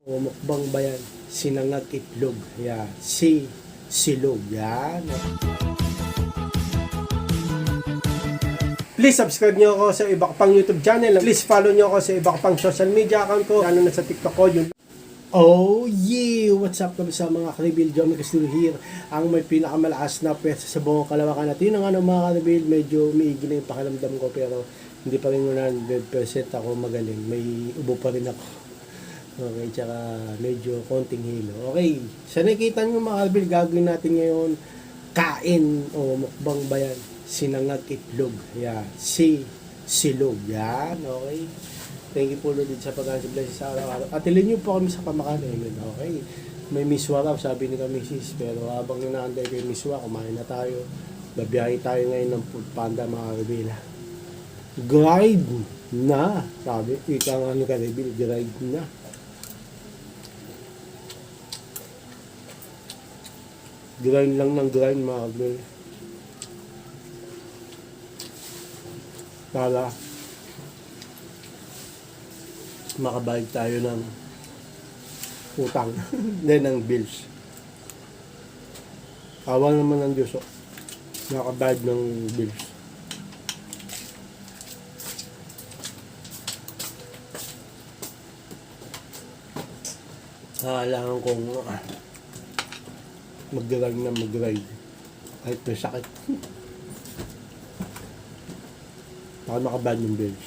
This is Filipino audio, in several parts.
O mukbang ba yan? Sinangag itlog. Yeah. Silog. Yan. Please subscribe nyo ako sa iba ko pang YouTube channel. Please follow nyo ako sa iba ko pang social media account ko. Lalo na sa TikTok ko. Yun. Oh yeah! What's up kami sa mga kanibil? Johnny Castillo here. Ang may pinakamalakas na pwesa sa buong kalawakan natin. Ang mga kanibil, medyo umiigi na yung pakiramdam ko. Pero hindi pa rin 100% ako magaling. May ubo pa rin ako. Okay, tsaka medyo konting hilo. Okay, sa nakikita nyo mga kanibil, gagawin natin ngayon kain o mukbang ba yan? Sinangag itlog. Yeah. Silog. Yan. Okay. Thank you po Lord sa pag-bless sa araw-araw. At ilin nyo po kami sa pamakain. Okay. May miswa raw, sabi ni Mrs. Pero habang inaantay ko yung miswa, kumain na tayo. Babiyahe tayo ngayon ng Food Panda mga kabila. Grind na. Sabi, ika nga ni Karibil, grind na. Grind lang ng grind mga kabila. Para makabayad tayo ng utang din ng bills. Awa naman ng Diyos, makabayad ng bills. Kailangan kong mag-grind kahit may sakit para makabayad ng bills.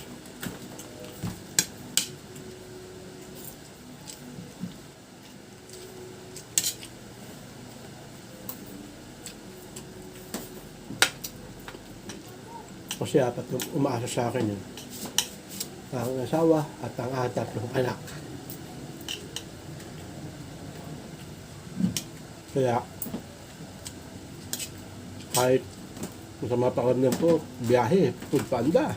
Kasi apat umaasa sa akin yun. Ang asawa at ang tatlong anak. Kaya kahit masama pa kami po, biyahe, Food Panda.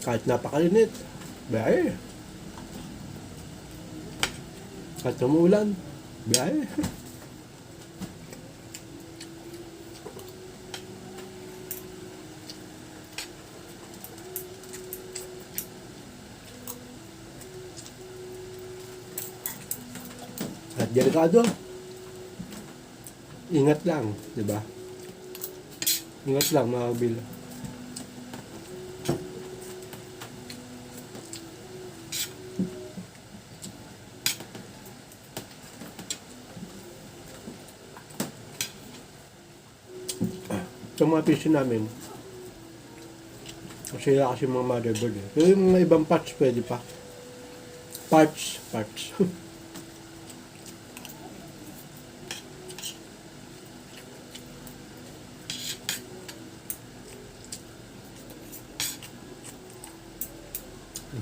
Kahit napakainit, biyahe. Kahit umulan, biyahe. At delikado. Ingat lang, di ba? Ingat lang mga kabil. Sa mga pisyo namin, sila kasi mga motherboard eh. Pero yung mga ibang parts pwede pa. Parts.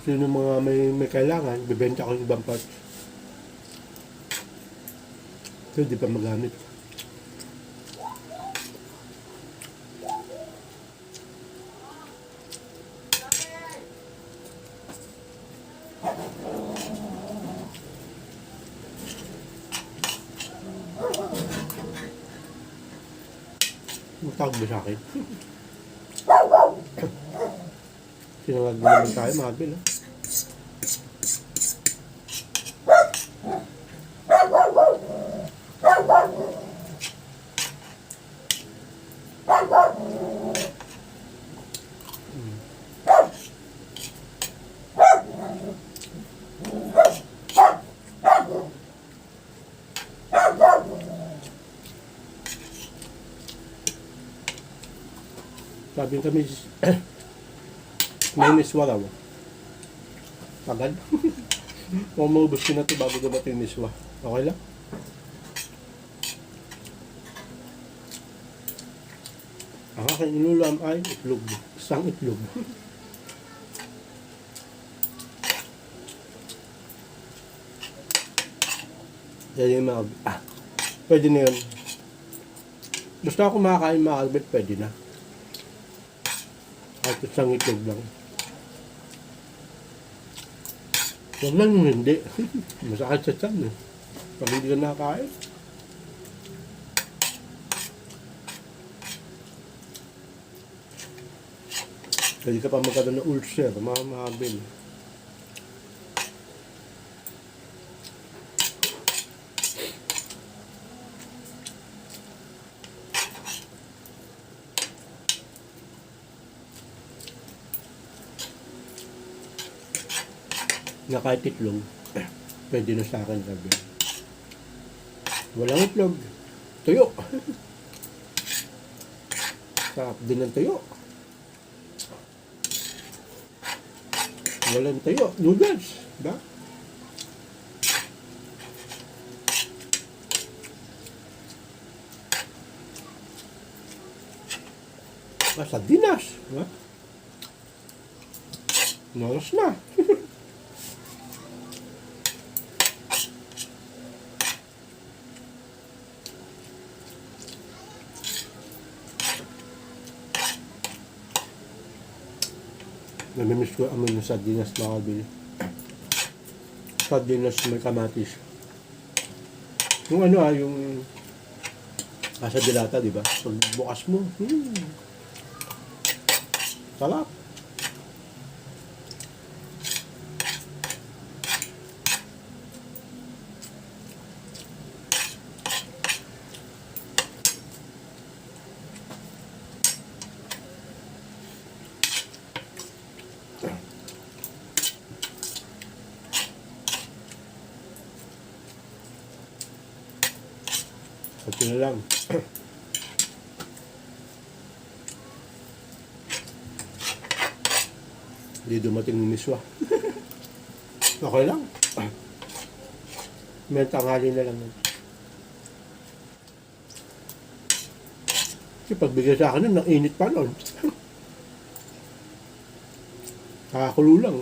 Sino mga may kailangan, bibenta ko yung ibang parts. So, di pa magamit. Matawag ba sa akin? Sinangag naman tayo mga bil. Sabi kami, may niswa raw. Agad. Kung maubos ko na ito bago dumating niswa. Okay lang? Ang aking inulam ay itlog. Isang itlog. Yan yung mga... pwede na yun. Basta ako makakain mga kalbit, pwede na. At isang itlog lang. Huwag lang yung hindi. Masakit sa tiyan eh. Pag hindi ka nakakain. Pwede ka pa magkaroon ng ulcer, mga Marvel. Na kahit itlog, pwede na sa akin sabi. Walang itlog, tuyo. Sarap din ng tuyo. Walang tuyo, noodles, diba? Sardinas, diba? Noros na. Namimiss ko amoy ng sardinas na kabili. Sardinas may kamatis. Yung ano yung asa dilata, di ba? Pag bukas mo, sarap. Ito na lang. Hindi dumating yung miswa. Okay lang. May tanghali na lang. Kasi pagbigay sa akin nun, init pa nun. Nakakulo lang.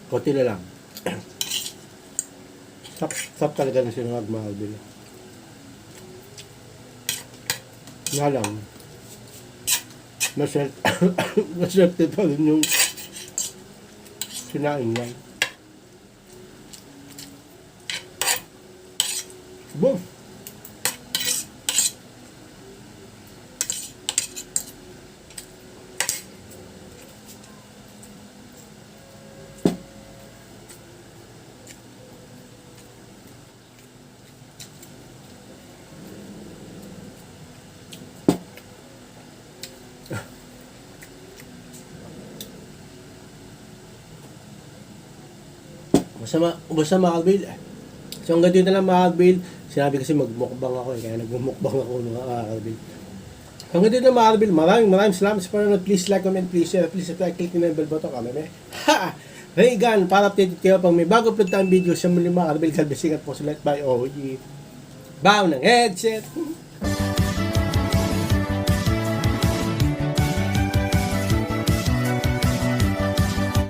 Konti na lang. Sap talaga na sinangag, mga kabili. Nga lang, maswerte pa rin yung sinain lang. Boom! Basta mga Albil. So hanggang dito na lang mga Albil. Sinabi kasi magmukbang ako kaya nagmumukbang ako mga Albil. Hanggang dito na mga Albil. Maraming salamat sa panonood. Please like, comment, please share. Please subscribe, click na yung bell button. Kameme. Ha! Regan, para updated kayo pag may bago upload tayong video sa muli mga Albil. Kalbesingat po sa Let By OG. Bow ng headset.